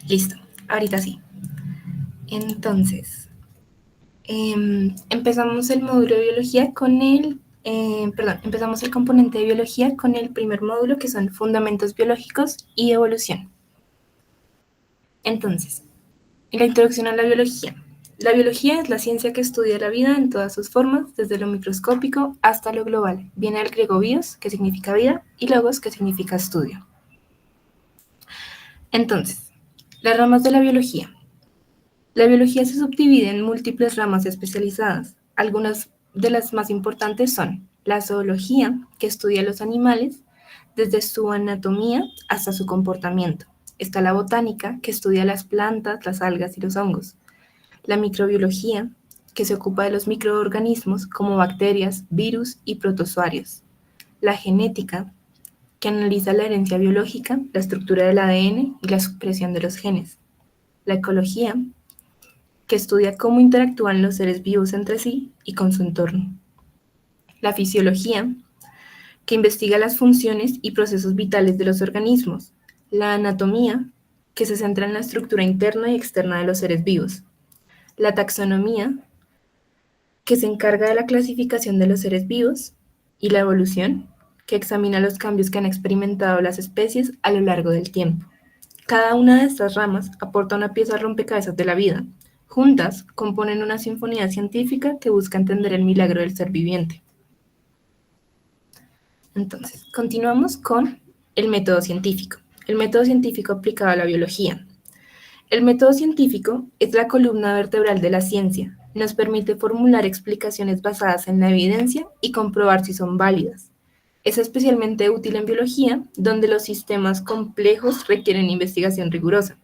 Listo, ahorita sí. Entonces, empezamos el módulo de biología con empezamos el componente de biología con el primer módulo, que son fundamentos biológicos y evolución. Entonces, la introducción a la biología. La biología es la ciencia que estudia la vida en todas sus formas, desde lo microscópico hasta lo global. Viene del griego bios, que significa vida, y logos, que significa estudio. Entonces, las ramas de la biología. La biología se subdivide en múltiples ramas especializadas. Algunas de las más importantes son la zoología, que estudia los animales desde su anatomía hasta su comportamiento. Está la botánica, que estudia las plantas, las algas y los hongos. La microbiología, que se ocupa de los microorganismos como bacterias, virus y protozoarios. La genética, que analiza la herencia biológica, la estructura del ADN y la supresión de los genes. La ecología, que estudia cómo interactúan los seres vivos entre sí y con su entorno. La fisiología, que investiga las funciones y procesos vitales de los organismos. La anatomía, que se centra en la estructura interna y externa de los seres vivos. La taxonomía, que se encarga de la clasificación de los seres vivos. Y la evolución, que examina los cambios que han experimentado las especies a lo largo del tiempo. Cada una de estas ramas aporta una pieza al rompecabezas de la vida. Juntas componen una sinfonía científica que busca entender el milagro del ser viviente. Entonces, continuamos con el método científico. El método científico aplicado a la biología. El método científico es la columna vertebral de la ciencia. Nos permite formular explicaciones basadas en la evidencia y comprobar si son válidas. Es especialmente útil en biología, donde los sistemas complejos requieren investigación rigurosa.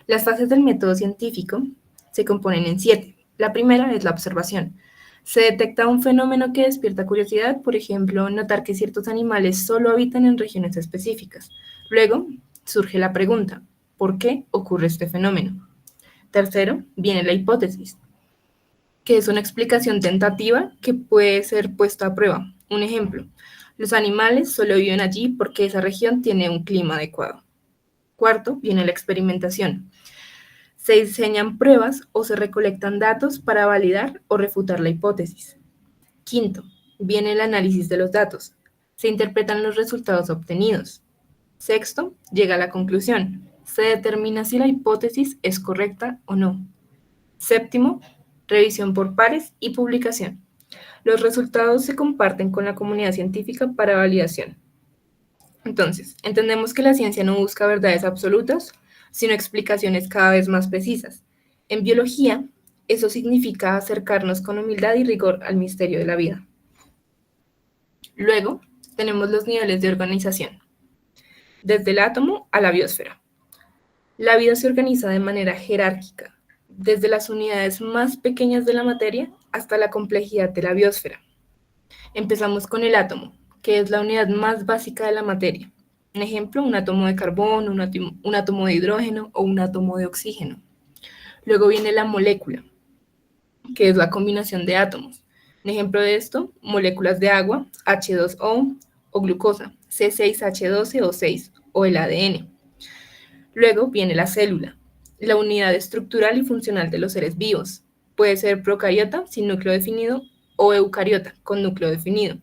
Las fases del método científico se componen en 7. La primera es la observación. Se detecta un fenómeno que despierta curiosidad, por ejemplo, notar que ciertos animales solo habitan en regiones específicas. Luego surge la pregunta, ¿por qué ocurre este fenómeno? Tercero, viene la hipótesis, que es una explicación tentativa que puede ser puesta a prueba. Un ejemplo, los animales solo viven allí porque esa región tiene un clima adecuado. Cuarto, viene la experimentación. Se diseñan pruebas o se recolectan datos para validar o refutar la hipótesis. Quinto, viene el análisis de los datos. Se interpretan los resultados obtenidos. Sexto, llega a la conclusión. Se determina si la hipótesis es correcta o no. Séptimo, revisión por pares y publicación. Los resultados se comparten con la comunidad científica para validación. Entonces, entendemos que la ciencia no busca verdades absolutas, sino explicaciones cada vez más precisas. En biología, eso significa acercarnos con humildad y rigor al misterio de la vida. Luego, tenemos los niveles de organización, desde el átomo a la biosfera. La vida se organiza de manera jerárquica, desde las unidades más pequeñas de la materia hasta la complejidad de la biosfera. Empezamos con el átomo, que es la unidad más básica de la materia. Un ejemplo, un átomo de carbono, un átomo de hidrógeno o un átomo de oxígeno. Luego viene la molécula, que es la combinación de átomos. Un ejemplo de esto, moléculas de agua, H2O o glucosa, C6H12 o 6, o el ADN. Luego viene la célula, la unidad estructural y funcional de los seres vivos. Puede ser procariota sin núcleo definido o eucariota con núcleo definido.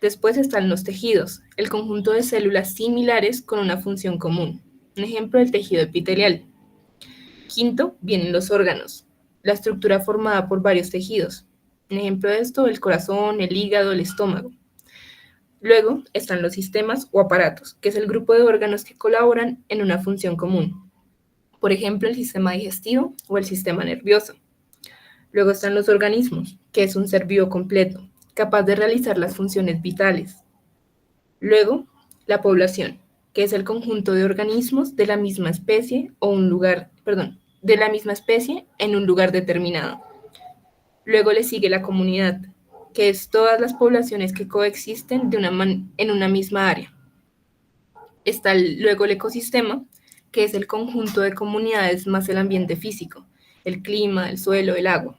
Después están los tejidos, el conjunto de células similares con una función común. Un ejemplo del tejido epitelial. Quinto, vienen los órganos, la estructura formada por varios tejidos. Un ejemplo de esto, el corazón, el hígado, el estómago. Luego están los sistemas o aparatos, que es el grupo de órganos que colaboran en una función común. Por ejemplo, el sistema digestivo o el sistema nervioso. Luego están los organismos, que es un ser vivo completo, capaz de realizar las funciones vitales. Luego, la población, que es el conjunto de organismos de la misma especie de la misma especie en un lugar determinado. Luego le sigue la comunidad, que es todas las poblaciones que coexisten en una misma área. Está luego el ecosistema, que es el conjunto de comunidades más el ambiente físico, el clima, el suelo, el agua.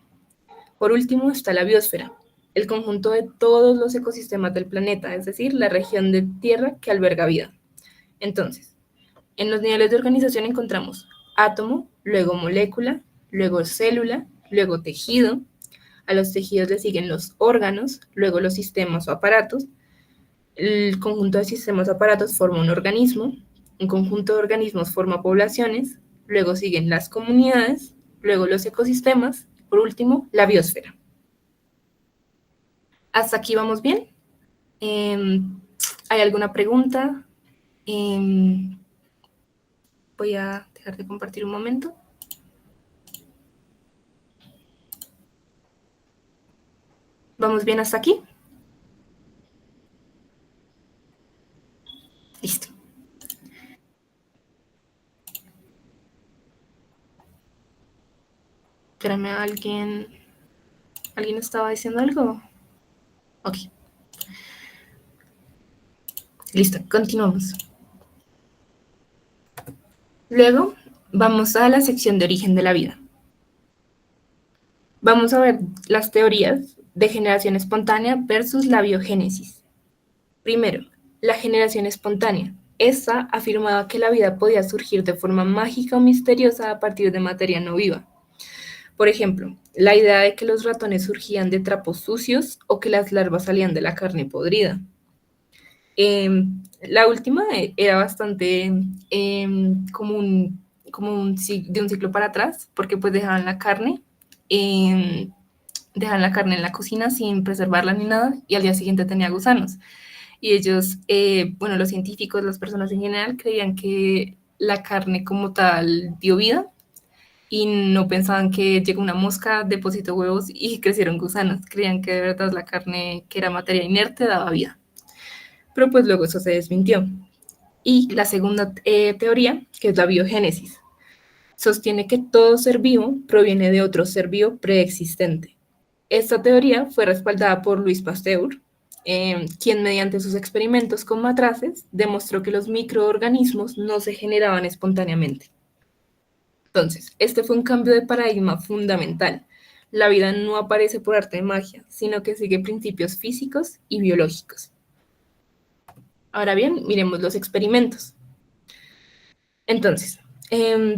Por último está la biosfera, el conjunto de todos los ecosistemas del planeta, es decir, la región de tierra que alberga vida. Entonces, en los niveles de organización encontramos átomo, luego molécula, luego célula, luego tejido. A los tejidos le siguen los órganos, luego los sistemas o aparatos. El conjunto de sistemas o aparatos forma un organismo. Un conjunto de organismos forma poblaciones. Luego siguen las comunidades, luego los ecosistemas. Por último, la biosfera. ¿Hasta aquí vamos bien? ¿Hay alguna pregunta? Voy a dejar de compartir un momento. ¿Vamos bien hasta aquí? Listo. Espérame, ¿alguien estaba diciendo algo? Ok. Listo, continuamos. Luego, vamos a la sección de origen de la vida. Vamos a ver las teorías de generación espontánea versus la biogénesis. Primero, la generación espontánea. Esta afirmaba que la vida podía surgir de forma mágica o misteriosa a partir de materia no viva. Por ejemplo, la idea de que los ratones surgían de trapos sucios o que las larvas salían de la carne podrida. La última era bastante de un ciclo para atrás, porque pues dejaban la carne en la cocina sin preservarla ni nada, y al día siguiente tenía gusanos. Y ellos, bueno, los científicos, las personas en general, creían que la carne como tal dio vida, y no pensaban que llegó una mosca, depositó huevos y crecieron gusanos. Creían que de verdad la carne, que era materia inerte, daba vida. Pero pues luego eso se desmintió. Y la segunda teoría, que es la biogénesis, sostiene que todo ser vivo proviene de otro ser vivo preexistente. Esta teoría fue respaldada por Louis Pasteur, quien mediante sus experimentos con matraces demostró que los microorganismos no se generaban espontáneamente. Entonces, este fue un cambio de paradigma fundamental. La vida no aparece por arte de magia, sino que sigue principios físicos y biológicos. Ahora bien, miremos los experimentos. Entonces,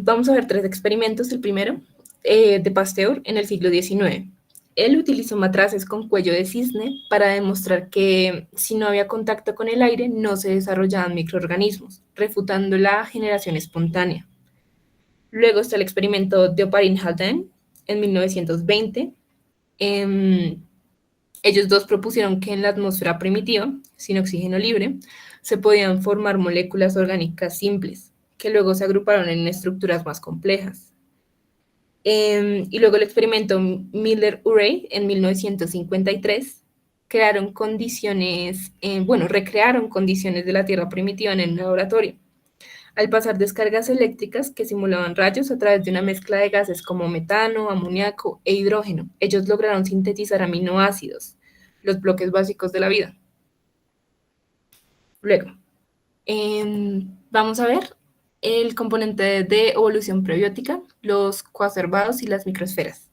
vamos a ver 3 experimentos. El primero, de Pasteur en el siglo XIX. Él utilizó matraces con cuello de cisne para demostrar que si no había contacto con el aire no se desarrollaban microorganismos, refutando la generación espontánea. Luego está el experimento de Oparin-Haldane en 1920. Ellos dos propusieron que en la atmósfera primitiva, sin oxígeno libre, se podían formar moléculas orgánicas simples, que luego se agruparon en estructuras más complejas. Y luego el experimento Miller-Urey en 1953 recrearon condiciones de la Tierra primitiva en el laboratorio, al pasar descargas eléctricas que simulaban rayos a través de una mezcla de gases como metano, amoníaco e hidrógeno. Ellos lograron sintetizar aminoácidos, los bloques básicos de la vida. Luego, vamos a ver el componente de evolución prebiótica, los coacervados y las microesferas.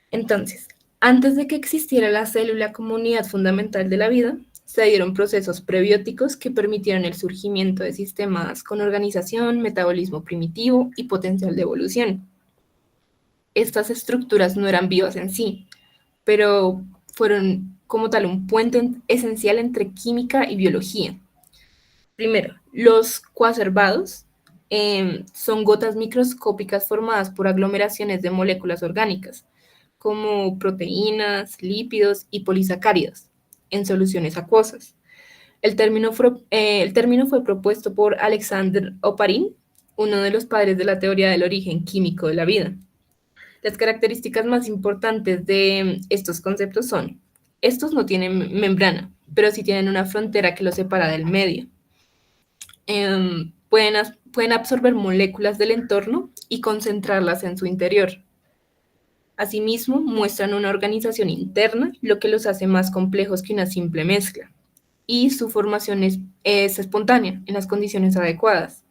Entonces, antes de que existiera la célula como unidad fundamental de la vida, se dieron procesos prebióticos que permitieron el surgimiento de sistemas con organización, metabolismo primitivo y potencial de evolución. Estas estructuras no eran vivas en sí, pero fueron como tal un puente esencial entre química y biología. Primero, los coacervados son gotas microscópicas formadas por aglomeraciones de moléculas orgánicas, como proteínas, lípidos y polisacáridos, en soluciones acuosas. El término fue propuesto por Alexander Oparin, uno de los padres de la teoría del origen químico de la vida. Las características más importantes de estos conceptos son: estos no tienen membrana, pero sí tienen una frontera que los separa del medio. Pueden absorber moléculas del entorno y concentrarlas en su interior. Asimismo, muestran una organización interna, lo que los hace más complejos que una simple mezcla. Y su formación es espontánea, en las condiciones adecuadas.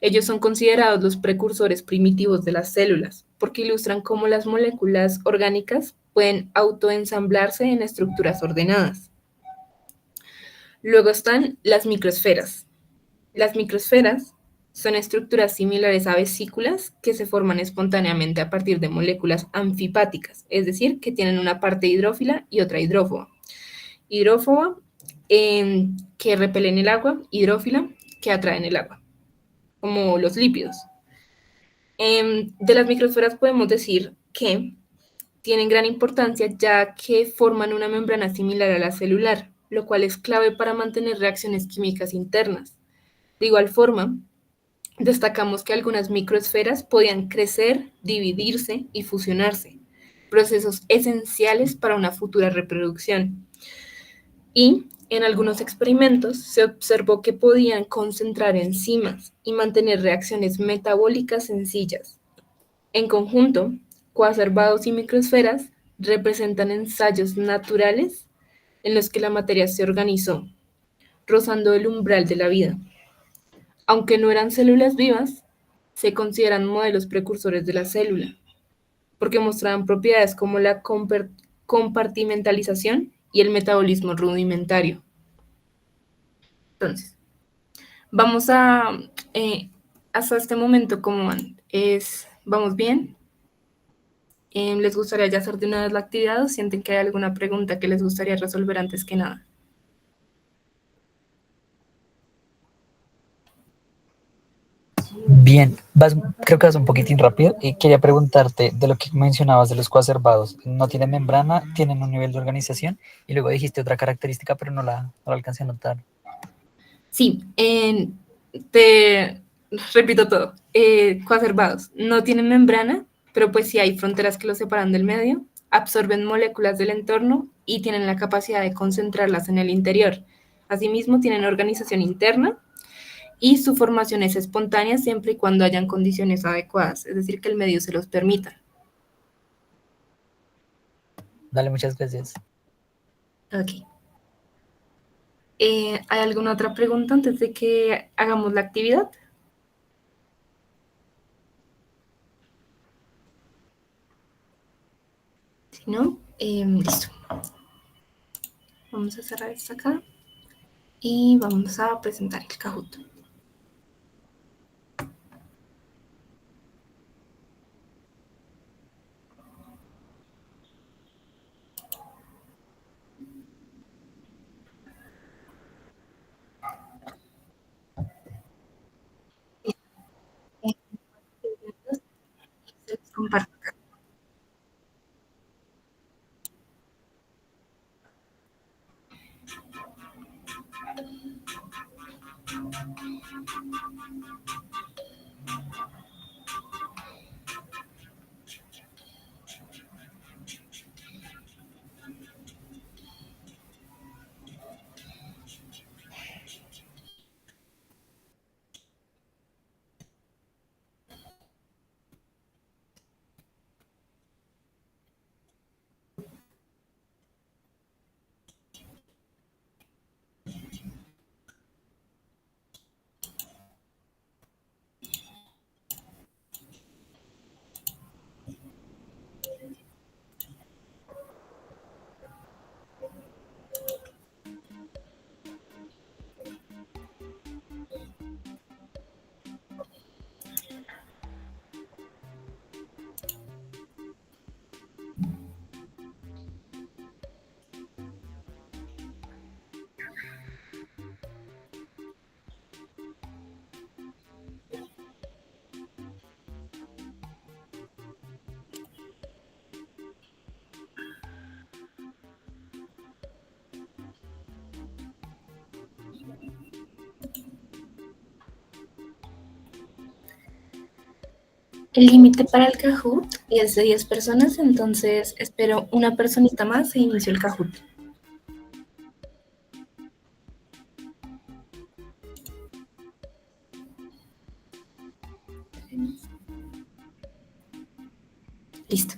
Ellos son considerados los precursores primitivos de las células, porque ilustran cómo las moléculas orgánicas pueden autoensamblarse en estructuras ordenadas. Luego están las microesferas. Las microesferas Son estructuras similares a vesículas que se forman espontáneamente a partir de moléculas anfipáticas, es decir, que tienen una parte hidrófila y otra hidrófoba. Hidrófoba, que repelen el agua, hidrófila, que atraen el agua, como los lípidos. De las microesferas podemos decir que tienen gran importancia ya que forman una membrana similar a la celular, lo cual es clave para mantener reacciones químicas internas. De igual forma, destacamos que algunas microesferas podían crecer, dividirse y fusionarse, procesos esenciales para una futura reproducción. Y en algunos experimentos se observó que podían concentrar enzimas y mantener reacciones metabólicas sencillas. En conjunto, coacervados y microesferas representan ensayos naturales en los que la materia se organizó, rozando el umbral de la vida. Aunque no eran células vivas, se consideran modelos precursores de la célula, porque mostraban propiedades como la compartimentalización y el metabolismo rudimentario. Entonces, vamos a, hasta este momento, ¿cómo van? ¿Vamos bien? ¿Les gustaría ya hacer de una vez la actividad o sienten que hay alguna pregunta que les gustaría resolver antes que nada? Bien, creo que vas un poquitín rápido y quería preguntarte de lo que mencionabas de los coacervados. No tienen membrana, tienen un nivel de organización y luego dijiste otra característica, pero no la alcancé a notar. Sí, te repito todo. Coacervados no tienen membrana, pero pues sí hay fronteras que los separan del medio, absorben moléculas del entorno y tienen la capacidad de concentrarlas en el interior. Asimismo, tienen organización interna y su formación es espontánea siempre y cuando hayan condiciones adecuadas, es decir, que el medio se los permita. Dale, muchas gracias. Ok. ¿Hay alguna otra pregunta antes de que hagamos la actividad? Si no, listo. Vamos a cerrar esto acá y vamos a presentar el Kahoot. Se los comparto acá. El límite para el Kahoot es de 10 personas, entonces espero una personita más e inicio el Kahoot. Listo.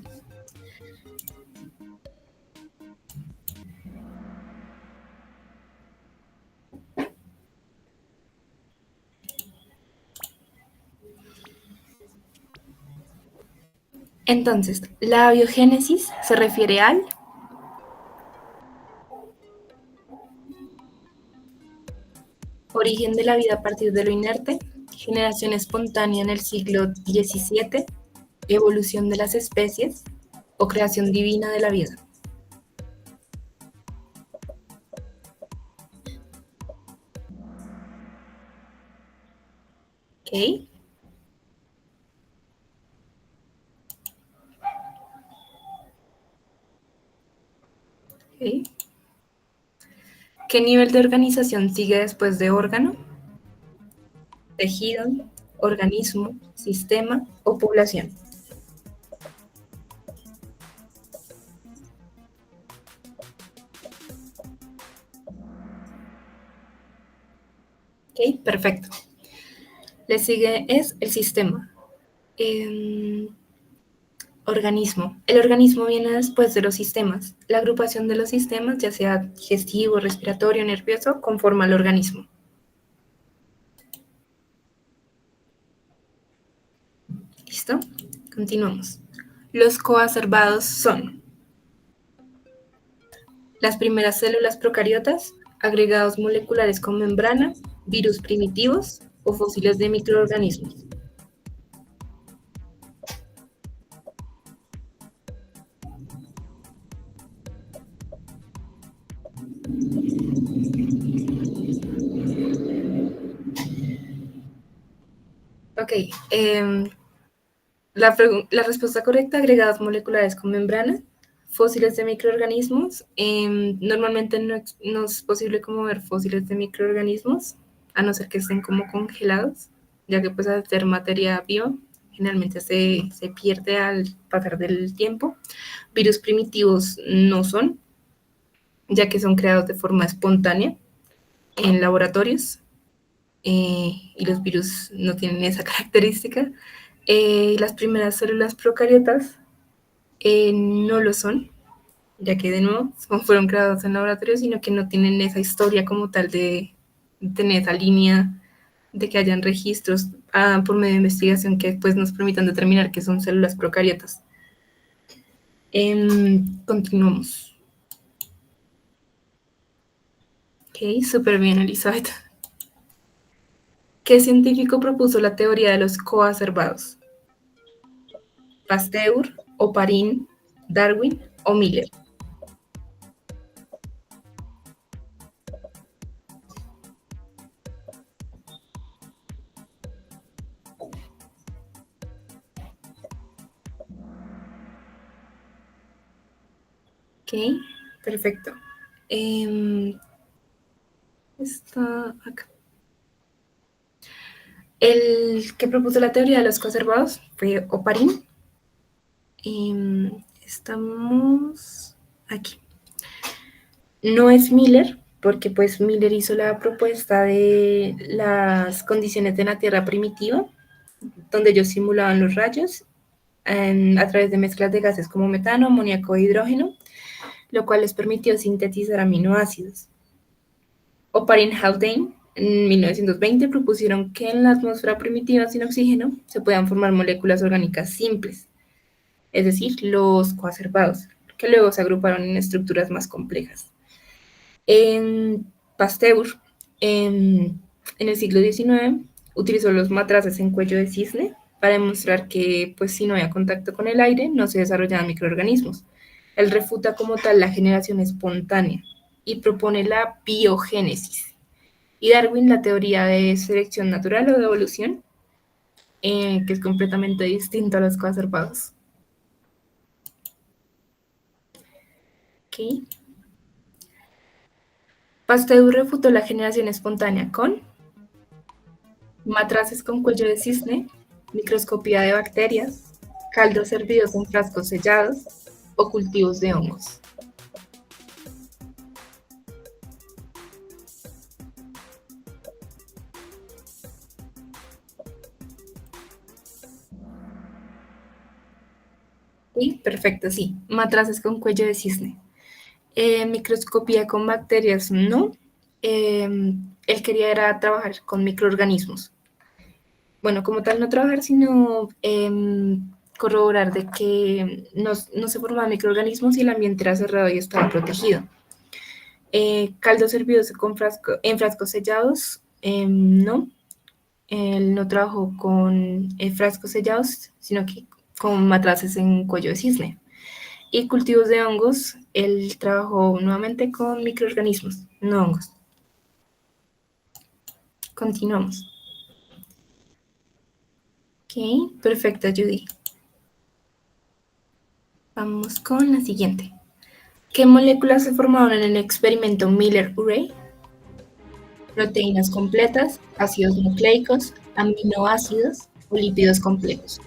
Entonces, la biogénesis se refiere al origen de la vida a partir de lo inerte, generación espontánea en el siglo XVII, evolución de las especies o creación divina de la vida. Ok. Ok. ¿Qué nivel de organización sigue después de órgano? Tejido, organismo, sistema o población. Ok, perfecto. Le sigue es el sistema. Organismo. El organismo viene después de los sistemas. La agrupación de los sistemas, ya sea digestivo, respiratorio, nervioso, conforma el organismo. ¿Listo? Continuamos. Los coacervados son las primeras células procariotas, agregados moleculares con membrana, virus primitivos o fósiles de microorganismos. Ok, la respuesta correcta, agregados moleculares con membrana, fósiles de microorganismos. Normalmente no es posible como ver fósiles de microorganismos, a no ser que estén como congelados, ya que pues al ser materia viva, generalmente se pierde al pasar del tiempo. Virus primitivos no son, ya que son creados de forma espontánea en laboratorios, y los virus no tienen esa característica. Las primeras células procariotas no lo son, ya que de nuevo fueron creados en laboratorio, sino que no tienen esa historia como tal de tener esa línea, de que hayan registros por medio de investigación que pues nos permitan determinar que son células procariotas. Continuamos. Ok, súper bien, Elizabeth. ¿Qué científico propuso la teoría de los coacervados? ¿Pasteur, Oparin, Darwin o Miller? Ok, perfecto. Está acá. El que propuso la teoría de los coacervados fue Oparin. Estamos aquí. No es Miller, porque pues Miller hizo la propuesta de las condiciones de la Tierra primitiva, donde ellos simulaban los rayos a través de mezclas de gases como metano, amoníaco e hidrógeno, lo cual les permitió sintetizar aminoácidos. Oparin y Haldane en 1920 propusieron que en la atmósfera primitiva sin oxígeno se puedan formar moléculas orgánicas simples, es decir, los coacervados, que luego se agruparon en estructuras más complejas. En Pasteur, en el siglo XIX, utilizó los matraces en cuello de cisne para demostrar que, pues, si no había contacto con el aire, no se desarrollaban microorganismos. Él refuta como tal la generación espontánea y propone la biogénesis. Y Darwin la teoría de selección natural o de evolución, que es completamente distinto a los coacervados. Okay. Pasteur refutó la generación espontánea con matraces con cuello de cisne, microscopía de bacterias, caldos servidos en frascos sellados o cultivos de hongos. Sí, perfecto, sí. Matraces con cuello de cisne. Microscopía con bacterias, no. Él quería era trabajar con microorganismos. Bueno, como tal no trabajar, sino corroborar de que no se formaban microorganismos y el ambiente era cerrado y estaba protegido. Caldos servidos en frascos sellados, no. Él no trabajó con frascos sellados, sino que con matraces en cuello de cisne. Y cultivos de hongos, él trabajó nuevamente con microorganismos, no hongos. Continuamos. Ok, perfecto, Judy. Vamos con la siguiente. ¿Qué moléculas se formaron en el experimento Miller-Urey? Proteínas completas, ácidos nucleicos, aminoácidos o lípidos complejos.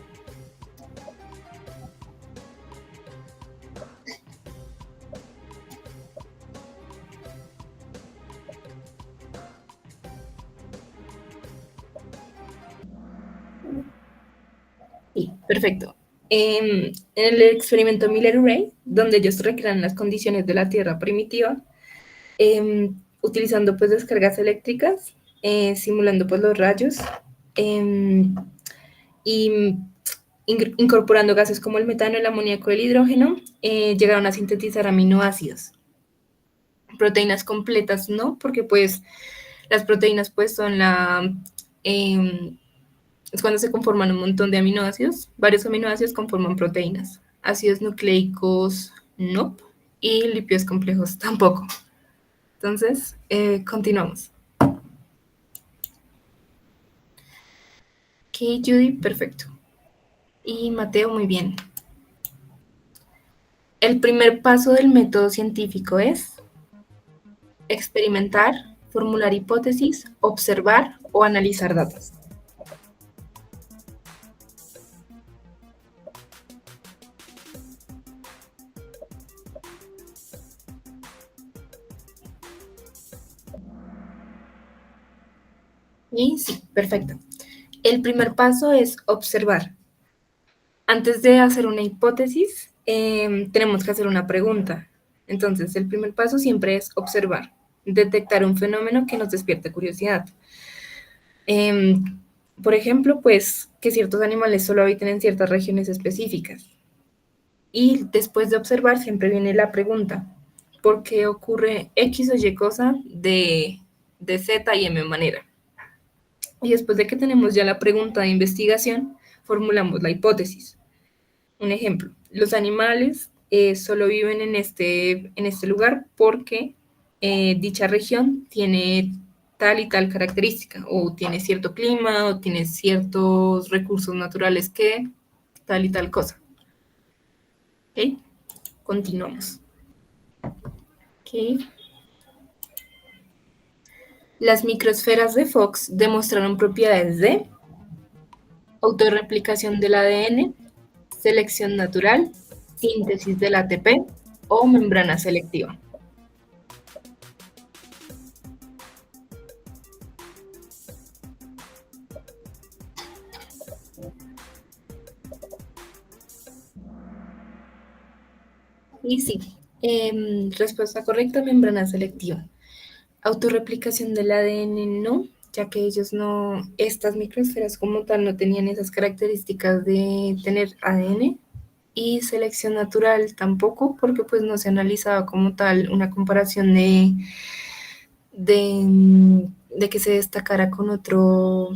Sí, perfecto. En el experimento Miller-Urey, donde ellos recrean las condiciones de la Tierra primitiva, utilizando pues descargas eléctricas, simulando pues los rayos y incorporando gases como el metano, el amoníaco y el hidrógeno, llegaron a sintetizar aminoácidos. Proteínas completas no, porque pues las proteínas pues son es cuando se conforman un montón de aminoácidos, varios aminoácidos conforman proteínas. Ácidos nucleicos no, y lípidos complejos tampoco. Entonces, continuamos. Ok, Judy, perfecto. Y Mateo, muy bien. El primer paso del método científico es experimentar, formular hipótesis, observar o analizar datos. Y sí, perfecto. El primer paso es observar. Antes de hacer una hipótesis, tenemos que hacer una pregunta. Entonces, el primer paso siempre es observar, detectar un fenómeno que nos despierte curiosidad. Por ejemplo, pues que ciertos animales solo habiten en ciertas regiones específicas. Y después de observar siempre viene la pregunta, ¿por qué ocurre X o Y cosa de Z y M manera? Y después de que tenemos ya la pregunta de investigación, formulamos la hipótesis. Un ejemplo, los animales solo viven en este lugar porque dicha región tiene tal y tal característica, o tiene cierto clima, o tiene ciertos recursos naturales que tal y tal cosa. ¿Ok? Continuamos. ¿Ok? Las microesferas de Fox demostraron propiedades de autorreplicación del ADN, selección natural, síntesis del ATP o membrana selectiva. Y sí, respuesta correcta, membrana selectiva. Autorreplicación del ADN no, ya que ellos no, estas microesferas como tal no tenían esas características de tener ADN. Y selección natural tampoco, porque pues no se analizaba como tal una comparación de que se destacara con otro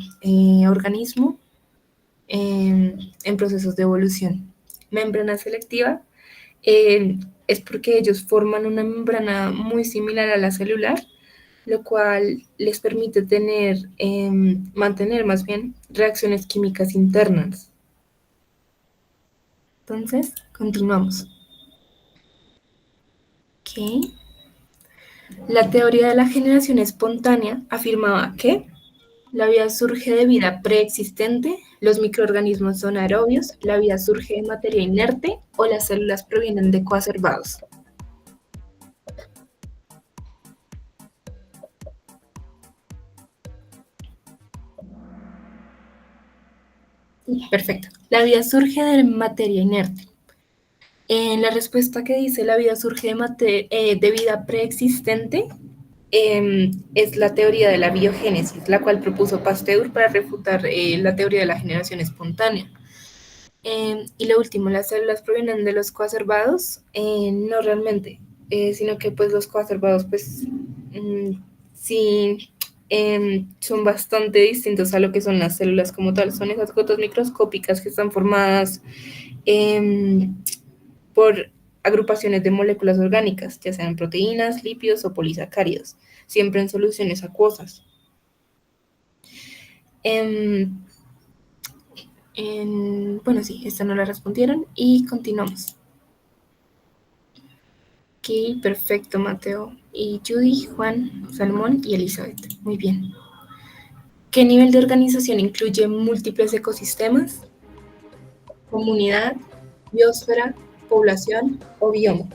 organismo en procesos de evolución. Membrana selectiva es porque ellos forman una membrana muy similar a la celular, lo cual les permite mantener más bien reacciones químicas internas. Entonces, continuamos. Ok. La teoría de la generación espontánea afirmaba que la vida surge de vida preexistente, los microorganismos son aerobios, la vida surge de materia inerte o las células provienen de coacervados. Perfecto. La vida surge de materia inerte. En la respuesta que dice la vida surge de vida preexistente, es la teoría de la biogénesis, la cual propuso Pasteur para refutar la teoría de la generación espontánea. Y lo último, las células provienen de los coacervados, no realmente, sino que pues los coacervados pues sí son bastante distintos a lo que son las células como tal. Son esas gotas microscópicas que están formadas por agrupaciones de moléculas orgánicas, ya sean proteínas, lípidos o polisacáridos, siempre en soluciones acuosas. Bueno, sí, esta no la respondieron y continuamos. Ok, perfecto, Mateo. Y Judy, Juan, Salmón y Elizabeth. Muy bien. ¿Qué nivel de organización incluye múltiples ecosistemas? Comunidad, biosfera, población o bioma.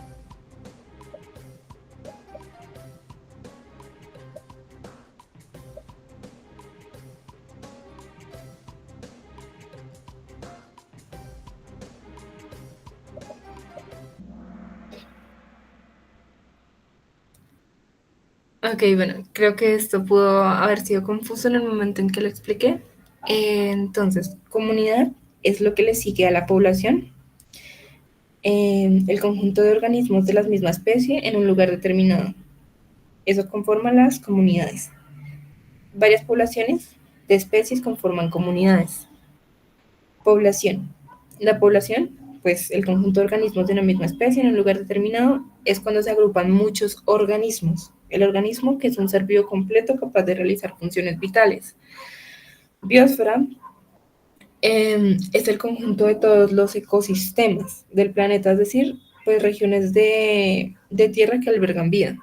Ok, bueno, creo que esto pudo haber sido confuso en el momento en que lo expliqué. Entonces, comunidad es lo que le sigue a la población, el conjunto de organismos de la misma especie en un lugar determinado. Eso conforma las comunidades. Varias poblaciones de especies conforman comunidades. Población. La población, pues el conjunto de organismos de una misma especie en un lugar determinado, es cuando se agrupan muchos organismos. El organismo, que es un ser vivo completo capaz de realizar funciones vitales. Biosfera es el conjunto de todos los ecosistemas del planeta, es decir, pues regiones de tierra que albergan vida.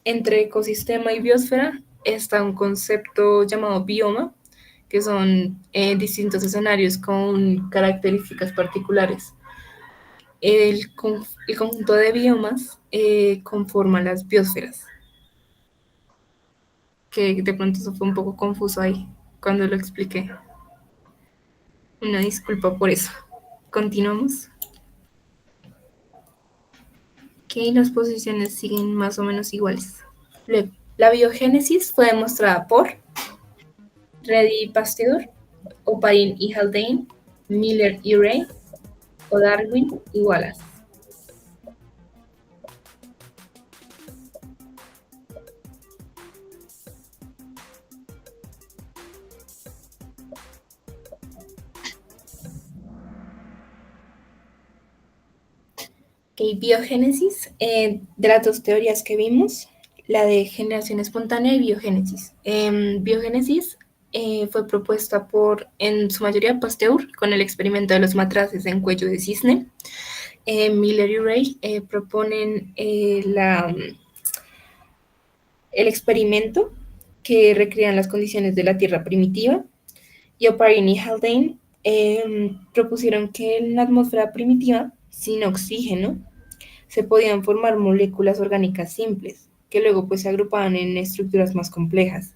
Entre ecosistema y biosfera está un concepto llamado bioma, que son distintos escenarios con características particulares. El conjunto de biomas conforma las biosferas, que de pronto eso fue un poco confuso ahí cuando lo expliqué. Una disculpa por eso. Continuamos. Que las posiciones siguen más o menos iguales. Luego, la biogénesis fue demostrada por Reddy y Pasteur, Oparin y Haldane, Miller y Ray, o Darwin y Wallace. Ok, biogénesis, de las dos teorías que vimos, la de generación espontánea y biogénesis. Biogénesis fue propuesta por, en su mayoría, Pasteur, con el experimento de los matraces en cuello de cisne. Miller y Ray proponen el experimento que recrean las condiciones de la Tierra primitiva, y Oparin y Haldane propusieron que en la atmósfera primitiva, sin oxígeno, se podían formar moléculas orgánicas simples, que luego pues se agrupaban en estructuras más complejas.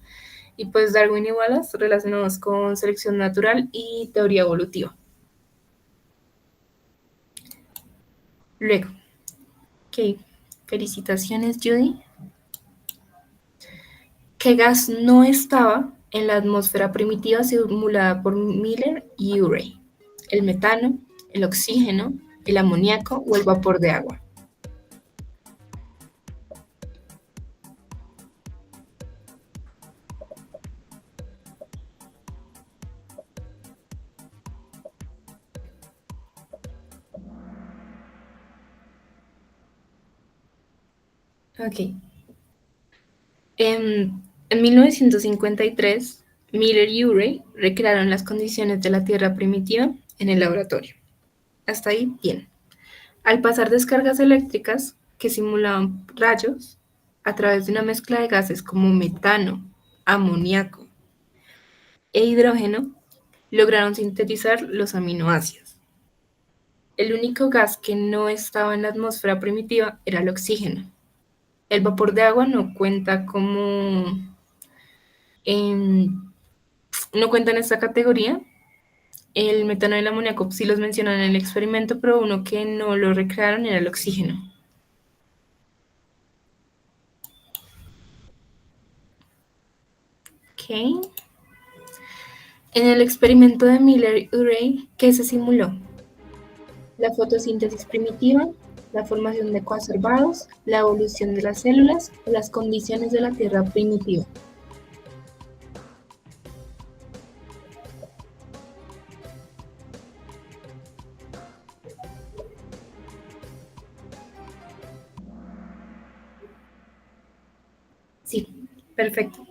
Y pues Darwin y Wallace relacionados con selección natural y teoría evolutiva. Luego, ok, felicitaciones Judy. ¿Qué gas no estaba en la atmósfera primitiva simulada por Miller y Urey? ¿El metano, el oxígeno, el amoníaco o el vapor de agua? Ok. En 1953, Miller y Urey recrearon las condiciones de la Tierra primitiva en el laboratorio. Hasta ahí, bien. Al pasar descargas eléctricas que simulaban rayos a través de una mezcla de gases como metano, amoníaco e hidrógeno, lograron sintetizar los aminoácidos. El único gas que no estaba en la atmósfera primitiva era el oxígeno. El vapor de agua no cuenta no cuenta en esta categoría. El metano y el amoníaco sí los mencionan en el experimento, pero uno que no lo recrearon era el oxígeno. Ok. En el experimento de Miller y Urey, ¿qué se simuló? La fotosíntesis primitiva, la formación de coacervados, la evolución de las células o las condiciones de la Tierra primitiva. Sí, perfecto.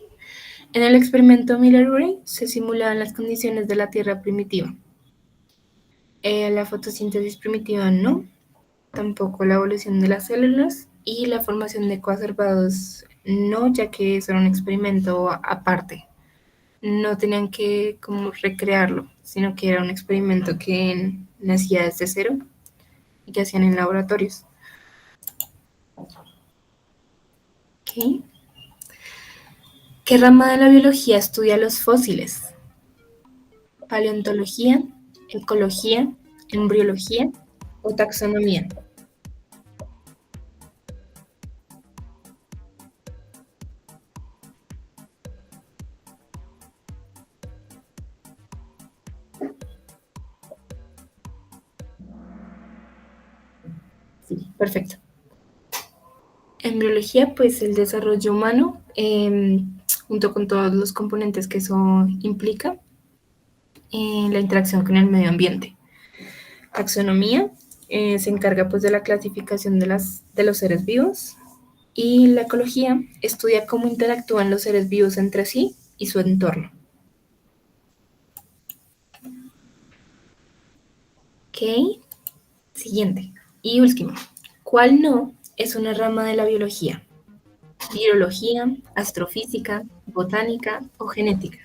En el experimento Miller-Urey se simulaban las condiciones de la Tierra primitiva. La fotosíntesis primitiva no, tampoco la evolución de las células y la formación de coacervados no, ya que eso era un experimento aparte. No tenían que como recrearlo, sino que era un experimento que nacía desde cero y que hacían en laboratorios. ¿Okay? ¿Qué rama de la biología estudia los fósiles? ¿Paleontología, ecología, embriología o taxonomía? Sí, perfecto. Embriología, pues el desarrollo humano, junto con todos los componentes que eso implica, la interacción con el medio ambiente. Taxonomía, se encarga pues de la clasificación de los seres vivos. Y la ecología estudia cómo interactúan los seres vivos entre sí y su entorno. Ok, siguiente y último. ¿Cuál no es una rama de la biología? ¿Virología, astrofísica, botánica o genética?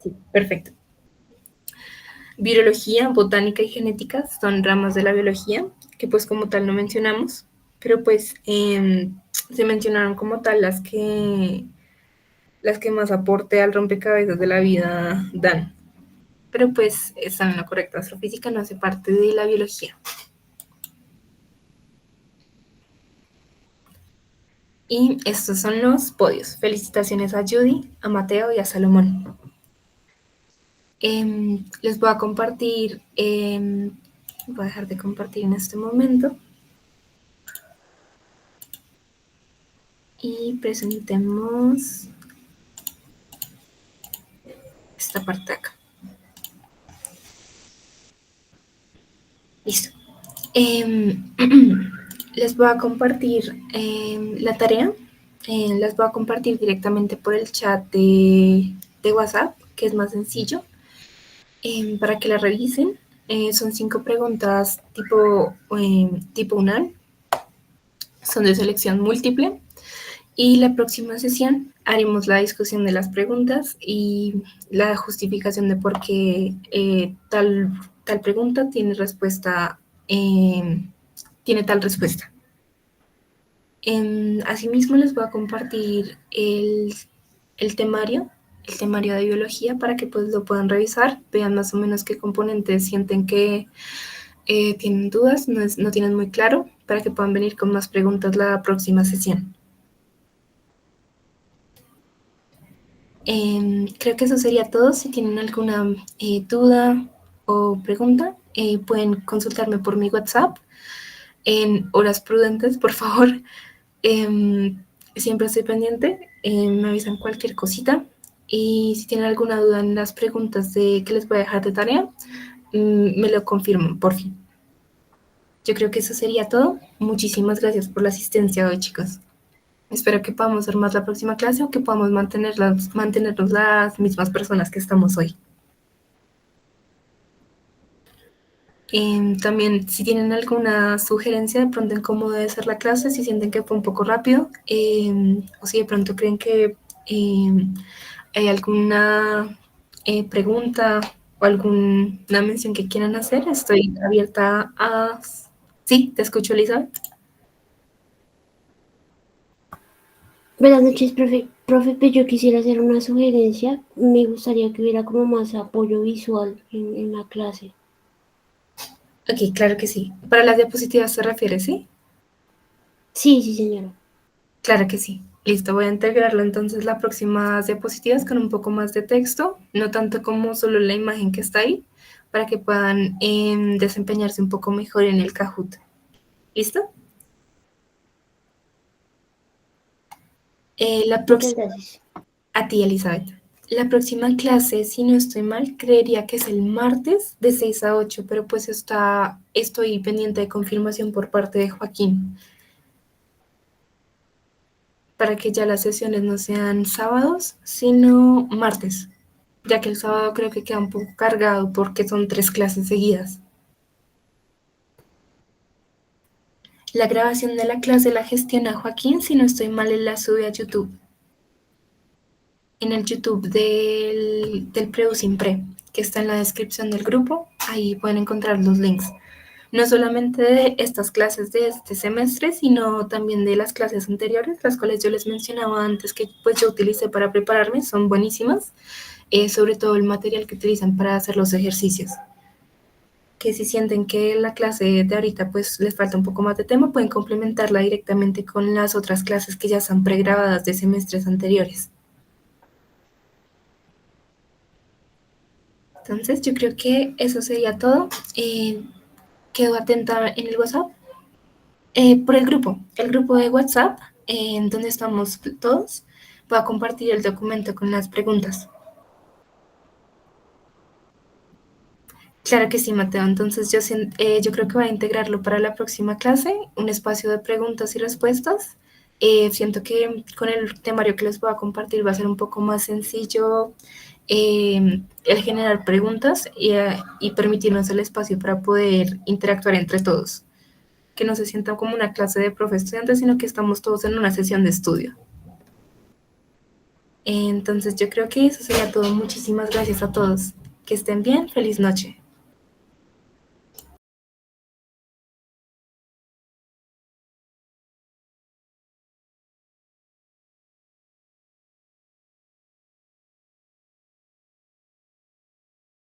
Sí, perfecto. Virología, botánica y genética son ramas de la biología que pues como tal no mencionamos, pero pues se mencionaron como tal las que más aporte al rompecabezas de la vida dan. Pero pues están en lo correcto. Astrofísica no hace parte de la biología. Y estos son los podios. Felicitaciones a Judy, a Mateo y a Salomón. Les voy a compartir, voy a dejar de compartir en este momento. Y presentemos esta parte de acá. Listo. Les voy a compartir la tarea. Las voy a compartir directamente por el chat de WhatsApp, que es más sencillo, para que la revisen. Son 5 preguntas tipo UNAM. Son de selección múltiple. Y la próxima sesión haremos la discusión de las preguntas y la justificación de por qué tal pregunta tiene respuesta, tiene tal respuesta. Asimismo, les voy a compartir el temario de biología para que pues lo puedan revisar, vean más o menos qué componentes sienten que tienen dudas, no tienen muy claro, para que puedan venir con más preguntas la próxima sesión. Creo que eso sería todo. Si tienen alguna duda o pregunta, pueden consultarme por mi WhatsApp en horas prudentes, por favor. Siempre estoy pendiente, me avisan cualquier cosita. Y si tienen alguna duda en las preguntas que les voy a dejar de tarea, me lo confirman, por fin. Yo creo que eso sería todo. Muchísimas gracias por la asistencia hoy, chicos. Espero que podamos hacer más la próxima clase o que podamos mantenernos las mismas personas que estamos hoy. También, si tienen alguna sugerencia de pronto en cómo debe ser la clase, si sienten que fue un poco rápido, o si de pronto creen que hay alguna pregunta o alguna mención que quieran hacer, estoy abierta a... Sí, te escucho, Elizabeth. Buenas noches, profe. Profe, pues yo quisiera hacer una sugerencia. Me gustaría que hubiera como más apoyo visual en la clase. Ok, claro que sí. Para las diapositivas se refiere, ¿sí? Sí, sí, señora. Claro que sí. Listo, voy a integrarlo entonces las próximas diapositivas con un poco más de texto, no tanto como solo la imagen que está ahí, para que puedan desempeñarse un poco mejor en el Kahoot. ¿Listo? La Muchas próxima, gracias. a ti, Elizabeth. La próxima clase, si no estoy mal, creería que es el martes de 6 a 8, pero pues estoy pendiente de confirmación por parte de Joaquín para que ya las sesiones no sean sábados, sino martes, ya que el sábado creo que queda un poco cargado porque son 3 clases seguidas. La grabación de la clase la gestiona Joaquín, si no estoy mal, él la sube a YouTube. En el YouTube del Preusimpre, que está en la descripción del grupo, ahí pueden encontrar los links. No solamente de estas clases de este semestre, sino también de las clases anteriores, las cuales yo les mencionaba antes que pues yo utilicé para prepararme, son buenísimas, sobre todo el material que utilizan para hacer los ejercicios. Que si sienten que la clase de ahorita pues les falta un poco más de tema, pueden complementarla directamente con las otras clases que ya están pregrabadas de semestres anteriores. Entonces yo creo que eso sería todo. Quedo atenta en el WhatsApp, por el grupo de WhatsApp, en donde estamos todos. Voy a compartir el documento con las preguntas. Claro que sí, Mateo. Entonces yo creo que voy a integrarlo para la próxima clase, un espacio de preguntas y respuestas. Siento que con el temario que les voy a compartir va a ser un poco más sencillo el generar preguntas y permitirnos el espacio para poder interactuar entre todos. Que no se sienta como una clase de profe estudiante, sino que estamos todos en una sesión de estudio. Entonces yo creo que eso sería todo. Muchísimas gracias a todos. Que estén bien. Feliz noche.